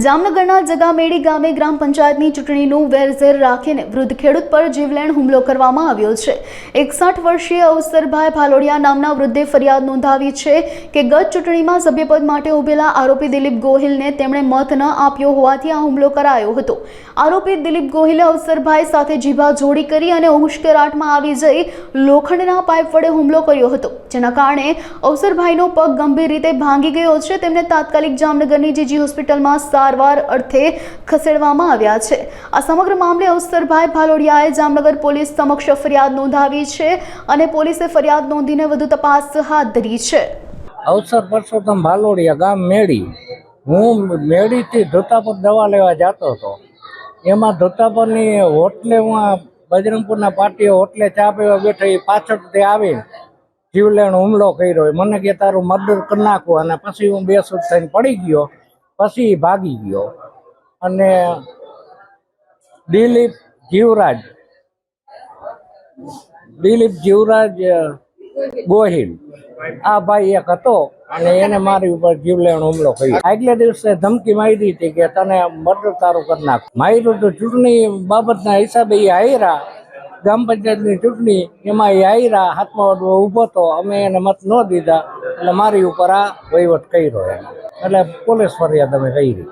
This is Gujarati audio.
જામનગરના જગામેડી ગામે ગ્રામ પંચાયતની ચૂંટણીનું વેરઝેર રાખીને વૃદ્ધ ખેડૂત પર જીવલેણ હુમલો કરવામાં આવ્યો છે। 61 વર્ષીય અવસરભાઈ ભાલોડિયા નામના વૃદ્ધે ફરિયાદ નોંધાવી છે કે ગત ચૂંટણીમાં સભ્યપદ માટે ઉભેલા આરોપી દિલીપ ગોહિલને તેમણે મત ન આપ્યો હોવાથી આ હુમલો કરાયો હતો। આરોપી દિલીપ ગોહિલે અવસરભાઈ સાથે જીભા જોડી કરી અને ઉશ્કેરાટમાં આવી જઈ લોખંડના પાઇપ વડે હુમલો કર્યો હતો, જેના કારણે અવસરભાઈનો પગ ગંભીર રીતે ભાંગી ગયો છે। તેમને તાત્કાલિક જામનગરની જીજી હોસ્પિટલમાં સારવાર અર્થે ખસેડવામાં આવ્યા છે। આ સમગ્ર મામલે અવસરભાઈ ભાલોડિયાએ જામનગર પોલીસ સમક્ષ ફરિયાદ નોંધાવી છે અને પોલીસે ફરિયાદ નોંધીને વધુ તપાસ હાથ ધરી છે। અવસર પરસોત્તમ ભાલોડિયા, ગામ મેડી। હું મેડીથી ધોતાપુર દવા લેવા જતો હતો। એમાં ધોતાપુરની હોટલેમાં બજરંગપુરના પાર્ટીએ હોટલે ચા પીવા બેઠા, એ પાછળથી આવીને જીવલેણ હુમલો કર્યો। મને કે તારું મર્ડર કરી નાખું, અને પછી હું બેસુદ થઈને પડી ગયો, પછી ભાગી ગયો। અને દિલીપ જીવરાજ ગોહિલ આ ભાઈ એક હતો, અને એને મારી ઉપર જીવલેણ હુમલો કર્યો। આગલે દિવસે ધમકી મારી હતી કે તને મર્ડર તારું કરી નાખ। માર્યું તો ચૂંટણી બાબતના હિસાબે એ હાર્યા, ગ્રામ પંચાયતની ચૂંટણી એમાં એ હાર્યા, હાથમાં ઊભો હતો, અમે એને મત ન દીધા, એટલે મારી ઉપર આ વહીવટ કર્યો, એટલે પોલીસ ફરિયાદ અમે કરી।